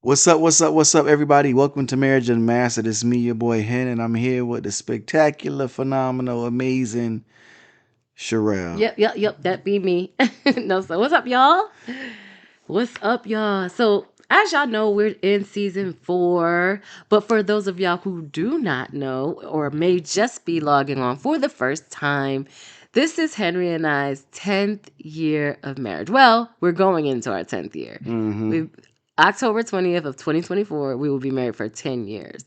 What's up? What's up? What's up, everybody? Welcome to Marriage Unmasked. It's me, your boy Hen, and I'm here with the spectacular, phenomenal, amazing Shireal. Yep. That be me. No, so what's up, y'all? What's up, y'all? So, as y'all know, we're in season 4. But for those of y'all who do not know or may just be logging on for the first time, this is Henry and I's 10th year of marriage. Well, we're going into our 10th year. Mm-hmm. We October 20th of 2024, we will be married for 10 years.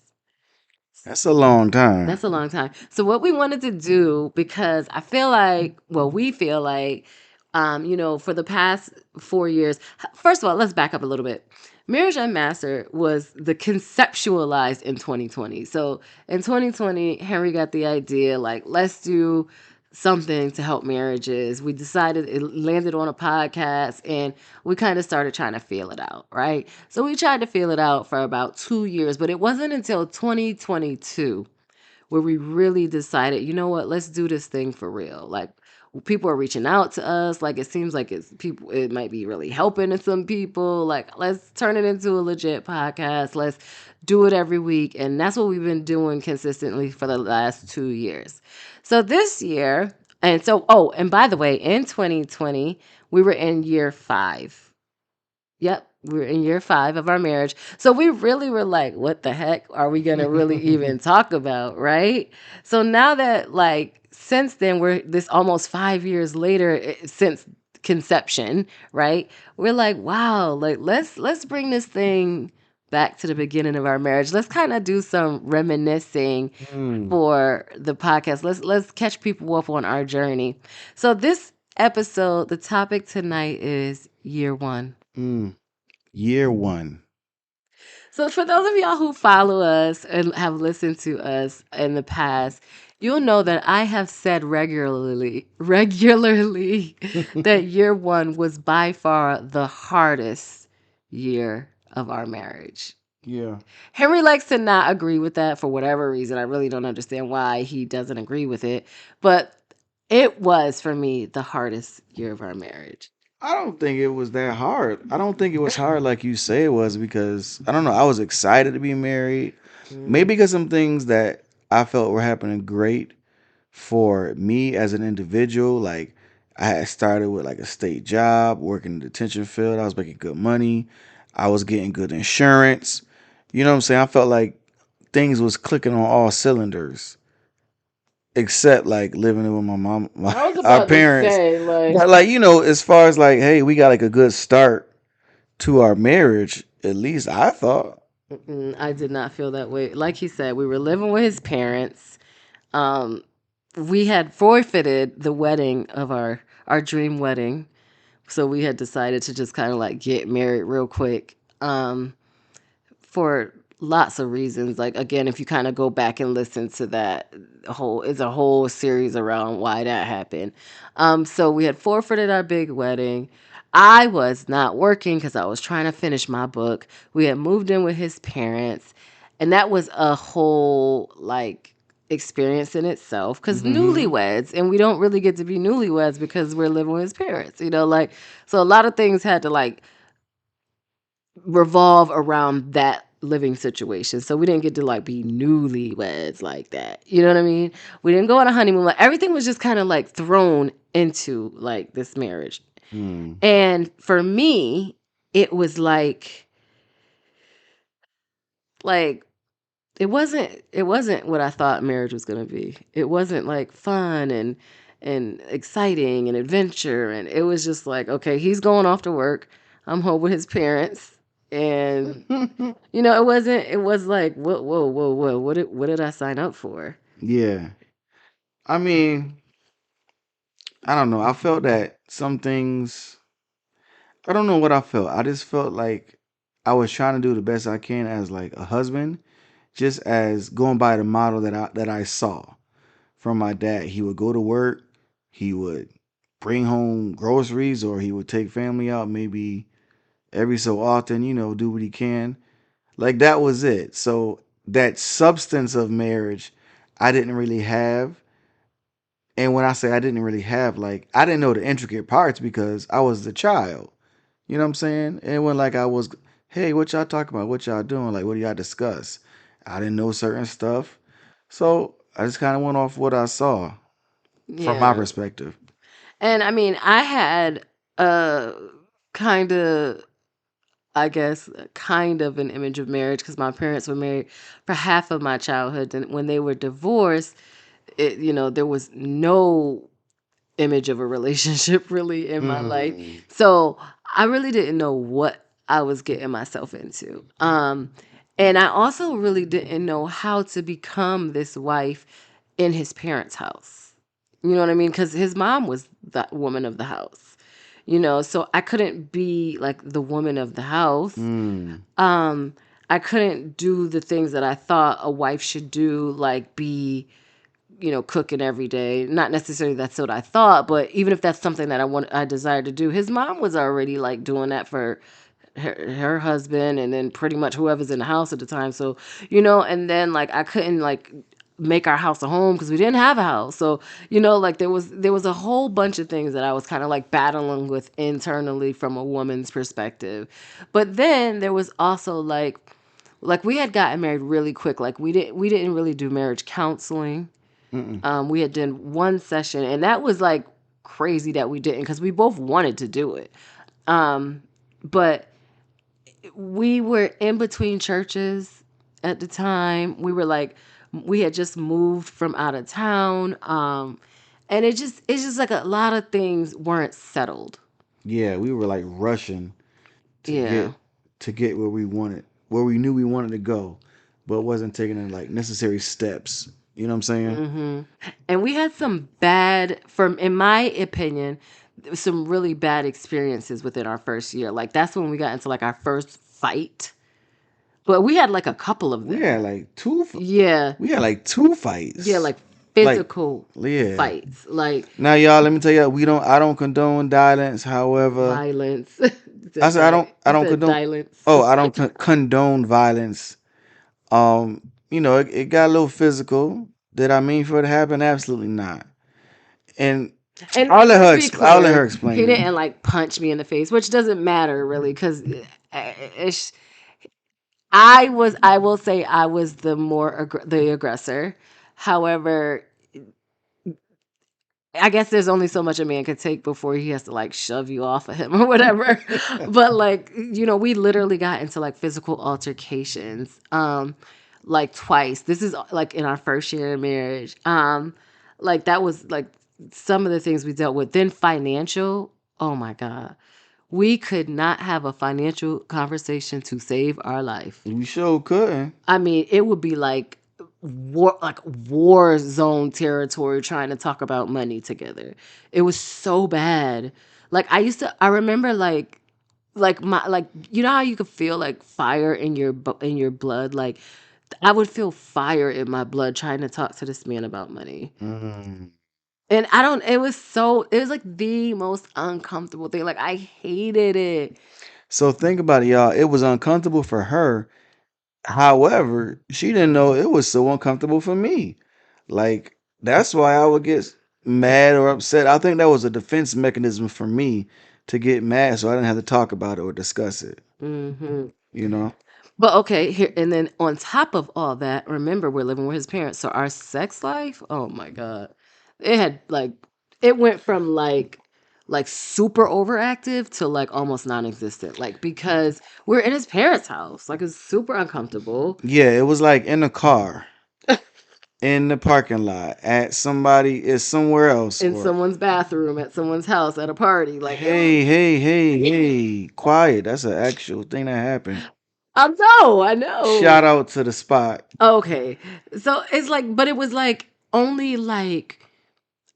That's a long time. That's a long time. So what we wanted to do, because I feel like, well, we feel like, for the past 4 years, first of all, let's back up a little bit. Marriage Unmastered was the conceptualized in 2020. So in 2020, Henry got the idea, like, let's do something to help marriages. We decided it landed on a podcast and we kind of started trying to feel it out, right? So we tried to feel it out for about 2 years, but it wasn't until 2022 where we really decided, you know what, let's do this thing for real. Like people are reaching out to us. Like it seems like it might be really helping to some people. Like let's turn it into a legit podcast. Let's do it every week. And that's what we've been doing consistently for the last 2 years. So this year, and by the way, in 2020, we were in year 5. Yep, we're in year 5 of our marriage. So we really were like, what the heck are we going to really even talk about, right? So now that since then we're this almost 5 years later since conception, right? We're like, wow, like let's bring this thing back to the beginning of our marriage. Let's kind of do some reminiscing Mm, for the podcast. Let's catch people up on our journey. So this episode, the topic tonight is year 1. mm. Year one. So for those of y'all who follow us and have listened to us in the past, you'll know that I have said regularly that year 1 was by far the hardest year of our marriage. Yeah. Henry likes to not agree with that for whatever reason. I really don't understand why he doesn't agree with it, but it was for me the hardest year of our marriage. I don't think it was that hard. I don't think it was hard like you say it was because I don't know. I was excited to be married. Mm. Maybe because some things that I felt were happening great for me as an individual. Like I had started with like a state job, working in the detention field. I was making good money. I was getting good insurance. You know what I'm saying? I felt like things was clicking on all cylinders, except like living with my mom, I was our about to parents. say, But like as far as like, hey, we got like a good start to our marriage. At least I thought. I did not feel that way. Like he said, we were living with his parents. Um, we had forfeited the wedding of our dream wedding, so we had decided to just kind of like get married real quick. For lots of reasons. Like again, if you kind of go back and listen to that it's a whole series around why that happened. So we had forfeited our big wedding. I was not working because I was trying to finish my book. We had moved in with his parents, and that was a whole experience in itself because Mm-hmm. newlyweds, and we don't really get to be newlyweds because we're living with his parents, so a lot of things had to revolve around that living situation. So we didn't get to be newlyweds like that. You know what I mean? We didn't go on a honeymoon. Like everything was just kind of thrown into this marriage. Mm. And for me, it was like it wasn't what I thought marriage was gonna be. It wasn't fun and exciting and adventure, and it was just okay, he's going off to work. I'm home with his parents, and it was like, whoa, what did I sign up for? Yeah. I mean, I don't know. I felt that some things. I don't know what I felt. I just felt like I was trying to do the best I can as like a husband, just as going by the model that I saw from my dad. He would go to work, he would bring home groceries, or he would take family out maybe every so often, do what he can. Like that was it. So that substance of marriage I didn't really have. And when I say I didn't really have like I didn't know the intricate parts because I was the child. You know what I'm saying? And when like I was, hey, what y'all talking about? What y'all doing? Like, what do y'all discuss? I didn't know certain stuff, so I just kind of went off what I saw from my Yeah. perspective. And I mean, I had a kind of, I guess, kind of an image of marriage because my parents were married for half of my childhood. And when they were divorced, there was no image of a relationship really in my life. Mm. So I really didn't know what I was getting myself into. And I also really didn't know how to become this wife in his parents' house. You know what I mean? Because his mom was the woman of the house. So I couldn't be like the woman of the house. Mm. Um, I couldn't do the things that I thought a wife should do, like be cooking every day. Not necessarily that's what I thought, but even if that's something that I desired to do, his mom was already like doing that for her husband and then pretty much whoever's in the house at the time. So, and then like I couldn't like make our house a home because we didn't have a house. So, like there was a whole bunch of things that I was kind of like battling with internally from a woman's perspective. But then there was also like we had gotten married really quick. Like we didn't really do marriage counseling. Mm-mm. We had done one session, and that was like crazy that we didn't because we both wanted to do it. Um, but we were in between churches at the time. We had just moved from out of town. And it's just like a lot of things weren't settled. Yeah, we were like rushing to Yeah. get where we wanted, where we knew we wanted to go, but wasn't taking the like necessary steps. You know what I'm saying? And we had some bad, from in my opinion, some really bad experiences within our first year. Like that's when we got into like our first fight. But we had like a couple of We had them. like two. Yeah. We had like two Yeah, fights. like Like, physical yeah. fights, like Now, y'all, let me tell you, we don't. I don't condone violence. However, violence. I said I don't. I You don't said condone. violence. Oh, I don't condone violence. It got a little physical. Did I mean for it to happen? Absolutely not. And And let's be I'll let her clear, he explain it. didn't like punch me in the face, which doesn't matter really, because I will say I was the aggressor. However, I guess there's only so much a man could take before he has to like shove you off of him or whatever. But like, we literally got into like physical altercations like twice. This is like in our first year of marriage. Like that was like some of the things we dealt with. Then financial, oh my God. We could not have a financial conversation to save our life. We sure couldn't. I mean, it would be like war zone territory trying to talk about money together. It was so bad. Like I remember like you know how you could feel like fire in in your blood. Like I would feel fire in my blood trying to talk to this man about money. Mm. And I don't. It was like the most uncomfortable thing. Like I hated it. So think about it, y'all. It was uncomfortable for her. However, she didn't know it was so uncomfortable for me. Like that's why I would get mad or upset. I think that was a defense mechanism for me to get mad, so I didn't have to talk about it or discuss it. Hmm. You know? But okay, here and then on top of all that, remember we're living with his parents. So our sex life, oh my God. It had like it went from like super overactive to like almost non-existent. Like because we're in his parents' house. Like it's super uncomfortable. Yeah, it was like in the car, in the parking lot, at somebody is somewhere else, In or someone's bathroom at someone's house at a party. Like it was hey, quiet. That's an actual thing that happened. I Shout know. out to the spot. Okay. So it's like, but it was like only like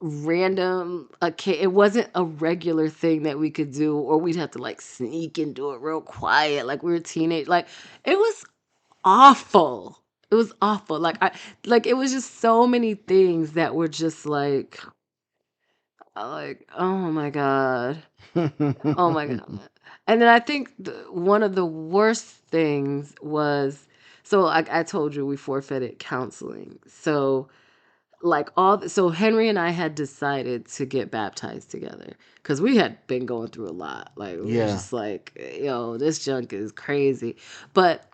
random, okay, it wasn't a regular thing that we could do, or we'd have to like sneak and do it real quiet like we were teenage. Like it was awful. It was awful. Like it was just so many things that were just like oh my God. Oh my God. And then I think one of the worst things was, so I told you we forfeited counseling. So like all so Henry and I had decided to get baptized together because we had been going through a lot. Like we were Yeah. just like, yo, this junk is crazy. But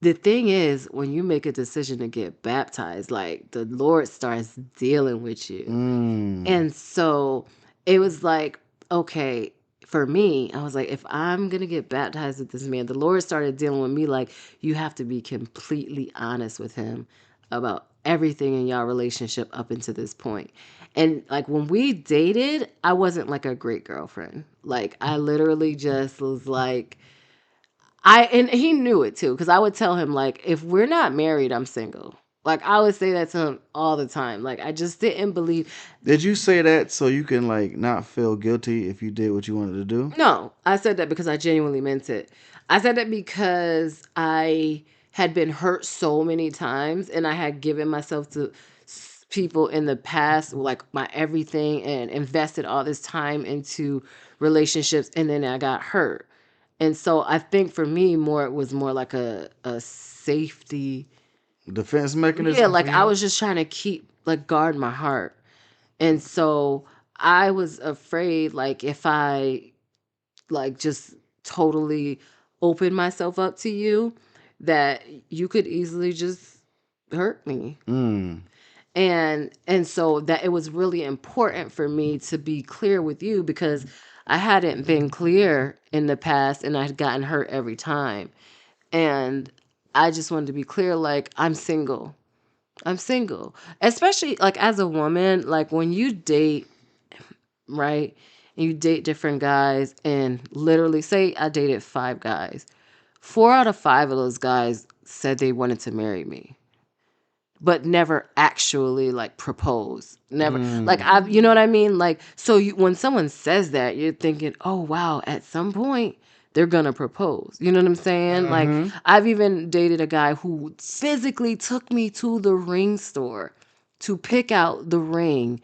the thing is, when you make a decision to get baptized, like the Lord starts dealing with you. Mm. And so it was like, okay, for me, I was like, if I'm going to get baptized with this man, the Lord started dealing with me like, you have to be completely honest with him about everything in y'all relationship up until this point. And like when we dated, I wasn't like a great girlfriend. Like I literally just was like, and he knew it too, because I would tell him like, if we're not married, I'm single. Like I would say that to him all the time. Like I just didn't believe. Did you say that so you can like not feel guilty if you did what you wanted to do? No, I said that because I genuinely meant it. I said that because I had been hurt so many times and I had given myself to people in the past, like my everything, and invested all this time into relationships, and then I got hurt. And so I think for me, more it was more like a safety. Defense Yeah, mechanism for like I you? was just trying to keep like guard my heart. And so I was afraid like if I like just totally open myself up to you that you could easily just hurt me. Mm. And so that it was really important for me to be clear with you because I hadn't been clear in the past and I'd gotten hurt every time. And I just wanted to be clear like I'm single. I'm single. Especially like as a woman, like when you date, right? And you date different guys and literally say I dated 5 guys. 4 out of 5 of those guys said they wanted to marry me, but never actually like propose. Never like Mm. I you know what I mean? Like so you when someone says that, you're thinking, "Oh wow, at some point they're gonna propose." You know what I'm saying? Like Mm-hmm. I've even dated a guy who physically took me to the ring store to pick out the ring,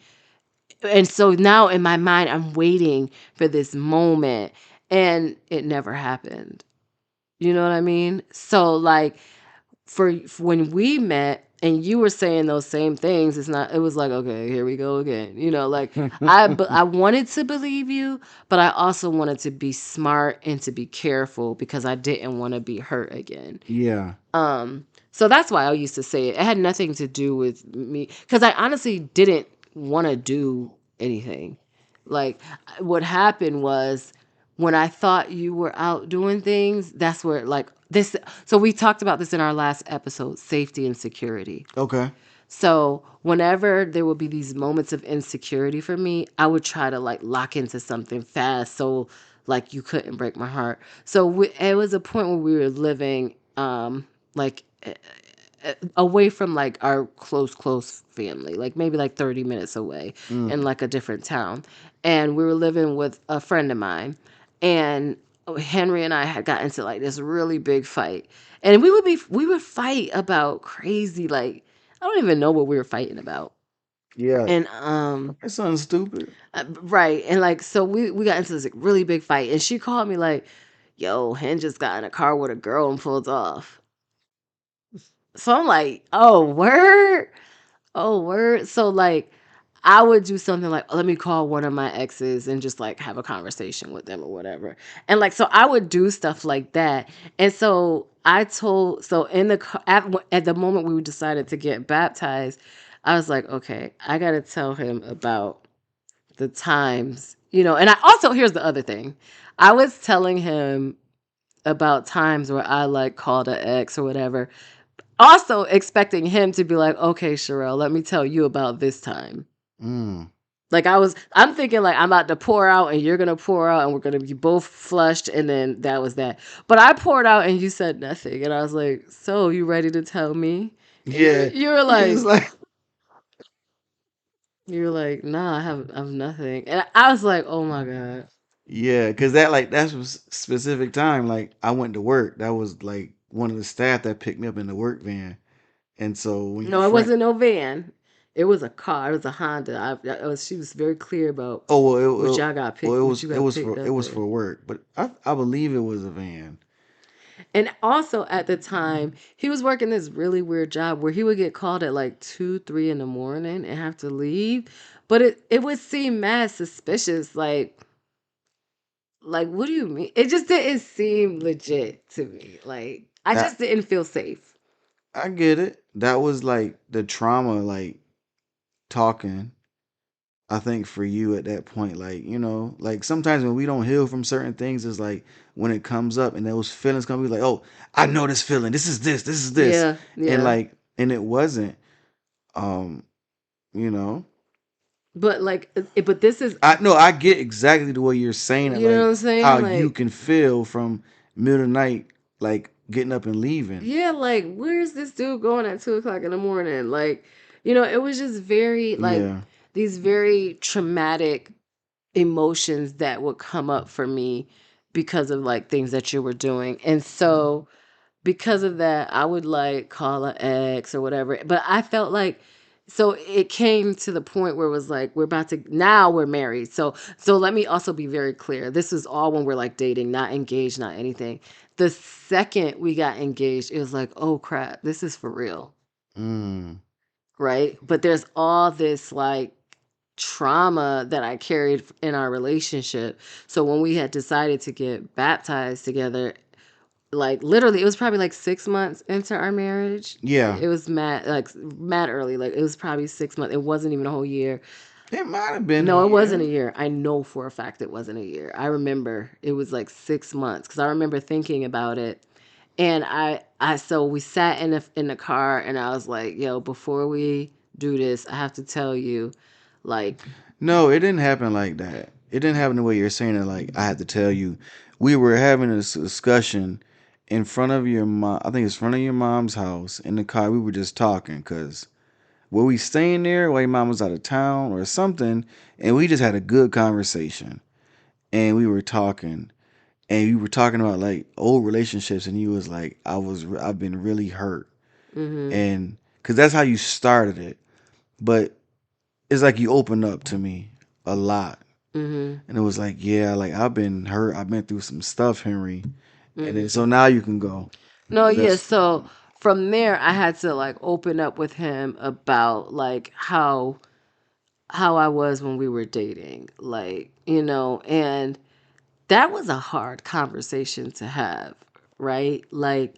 and so now in my mind I'm waiting for this moment and it never happened. You know what I mean? So like for when we met and you were saying those same things, it's not it was like, okay, here we go again. You know, like I wanted to believe you, but I also wanted to be smart and to be careful because I didn't want to be hurt again. Yeah. So that's why I used to say it. It had nothing to do with me because I honestly didn't want to do anything. Like what happened was when I thought you were out doing things, that's where like this. So we talked about this in our last episode, safety and security. Okay. So whenever there would be these moments of insecurity for me, I would try to like lock into something fast so like you couldn't break my heart. So it was a point where we were living like away from like our close family, like maybe like 30 minutes away in Mm. like a different town. And we were living with a friend of mine, and Henry and I had got into like this really big fight. And we would fight about crazy like I don't even know what we were fighting about. Yeah. And That sounds stupid. right, and like so we got into this like, really big fight, and she called me like, "Yo, Hen just got in a car with a girl and pulled off." So I'm like, "Oh, word." Oh, word. So like I would do something like, let me call one of my exes and just like have a conversation with them or whatever. And like so I would do stuff like that. And so so in at the moment we decided to get baptized, I was like, okay, I got to tell him about the times, and I also here's the other thing. I was telling him about times where I like called an ex or whatever, also expecting him to be like, okay, Shireal, let me tell you about this time. Mm. Like I'm thinking like I'm about to pour out and you're gonna pour out and we're gonna be both flushed and then that was that. But I poured out and you said nothing and I was like, so you ready to tell me? And Yeah. you were It's like, like nah, I have nothing. And I was like, oh my god. yeah, because that like that's a specific time. Like I went to work. That was like one of the staff that picked me up in the work van. And so when your No, it friend, wasn't no van. It was a car. It was a Honda. She was very clear about oh well, well what it you got was picked up it was in. for work, but I believe it was a van. And also at the time, he was working this really weird job where he would get called at like 2, 3 in the morning and have to leave. But it would seem mad suspicious. Like, what do you mean? It just didn't seem legit to me. Like, I I just didn't feel safe. I get it. That was like the trauma, like talking. I think for you at that point, like, like sometimes when we don't heal from certain things, it's like when it comes up and those feelings come, we like, oh, I know this feeling. This is this. Yeah, And yeah. like, and it wasn't, um, you know. But like, but this is, I know I get exactly the way you're saying it, you know what like I'm how saying? you Like, can feel from middle of the night, like getting up and leaving. yeah, like, where's this dude going at 2 o'clock in the morning? Like, it was just very, like, Yeah. these very traumatic emotions that would come up for me because of like things that you were doing. And so because of that, I would like call an ex or whatever. But I felt like, so it came to the point where it was like we're about to, now we're married. So let me also be very clear. This is all when we're like dating, not engaged, not anything. The second we got engaged, it was like, oh crap, this is for real, Mm. right? But there's all this like trauma that I carried in our relationship. So when we had decided to get baptized together, like literally it was probably like 6 months into our marriage. Yeah. It was mad early. Like it was probably 6 months. It wasn't even a whole year. It might have been a No, it wasn't a year. year. I know for a fact it wasn't a year. I remember it was like 6 months because I remember thinking about it. And so we sat in the car and I was like, yo, before we do this, I have to tell you, like, No, it didn't happen like that. It didn't happen the way you're saying it. Like I had to tell you, we were having this discussion in front of your mom. I think it's in front of your mom's house in the car. We were just talking because were we staying there while your mom was out of town or something, and we just had a good conversation. And we were talking, and we were talking about like old relationships, and you was like, I've been really hurt, mm-hmm, and because that's how you started it, but it's like you opened up to me a lot. mm-hmm, And it was like, yeah, like I've been hurt. I've been through some stuff, Henry. And then mm-hmm. so now you can go. No, yeah. That's So from there, I had to like open up with him about like how I was when we were dating, like and that was a hard conversation to have, right? Like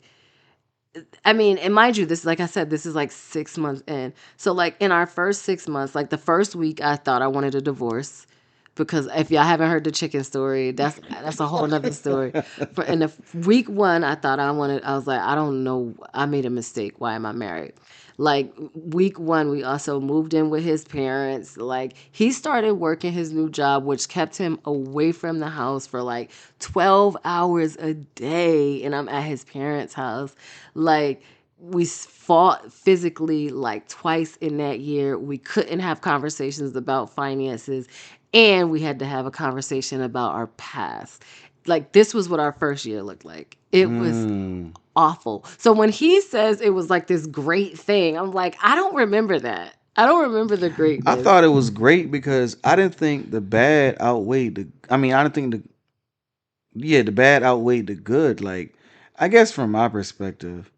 I mean, and mind you, this, like I said, this is like 6 months in. So, like, in our first 6 months, like the first week, I thought I wanted a divorce because if y'all haven't heard the chicken story, that's a whole nother story. For in the week one, I thought I was like, I don't know, I made a mistake. Why am I married? Like week one, we also moved in with his parents. Like he started working his new job, which kept him away from the house for like 12 hours a day. And I'm at his parents' house. Like we fought physically like twice in that year. We couldn't have conversations about finances, and we had to have a conversation about our past. Like this was what our first year looked like. It was mm. awful. So when he says it was like this great thing, I'm like, I don't remember that. I don't remember the I greatness. thought it was great because I didn't think the bad outweighed the I mean, I didn't think the bad outweighed the good. Like I guess from my perspective,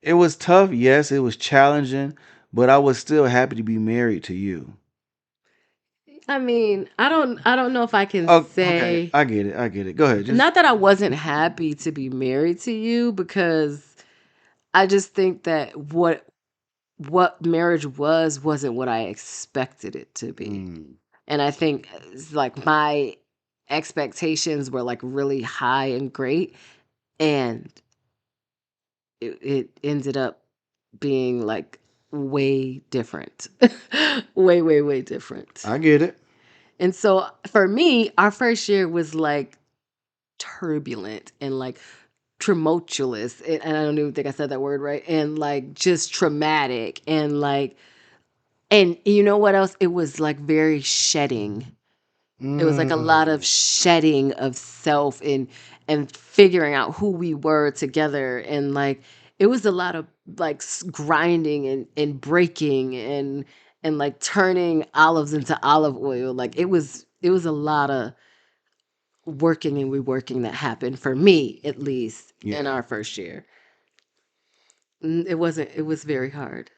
it was tough, yes, it was challenging, but I was still happy to be married to you. I mean, I don't know if I can Oh, okay. say, I get it. I get it. Go ahead. Just not that I wasn't happy to be married to you, because I just think that what marriage wasn't what I expected it to be. mm. And I think it's like my expectations were like really high and great, and it ended up being like way different. Way, way, way different. I get it. And so for me, our first year was like turbulent and like tumultuous. And I don't even think I said that word right. And like just traumatic and like, and you know what else? It was like very shedding. It was like a lot of Mm. shedding of self and figuring out who we were together, and like it was a lot of like grinding and breaking and like turning olives into olive oil. Like it was a lot of working and reworking that happened for me, at least Yeah. in our first year. It wasn't, it was very hard.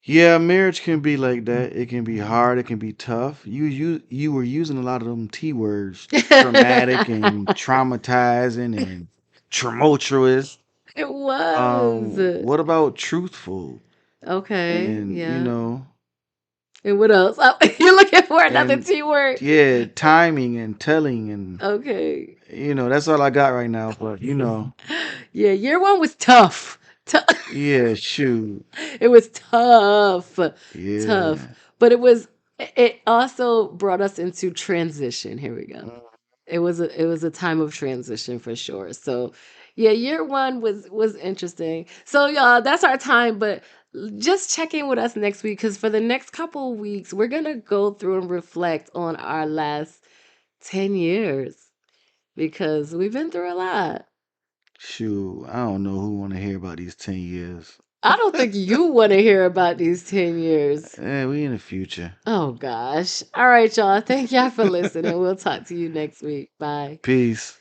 Yeah, marriage can be like that. It can be hard. It can be tough. You were using a lot of them T words, traumatic and traumatizing and tumultuous. It was. What about truthful Okay, and yeah. And what else? You're looking for another and T word. yeah, timing and telling and Okay. that's all I got right now. But Yeah, year one was tough. yeah, shoot, It was tough. Tough. yeah. But it also brought us into transition. Here we go. It was a time of transition for sure. So yeah, year one was interesting. So y'all, that's our time, but just check in with us next week because for the next couple of weeks, we're gonna go through and reflect on our last 10 years because we've been through a lot. Shoot, I don't know who want to hear about these 10 years. I don't think you want to hear about these 10 years. We in the future. Oh gosh. All right, y'all. Thank y'all for listening. We'll talk to you next week. Bye. Peace.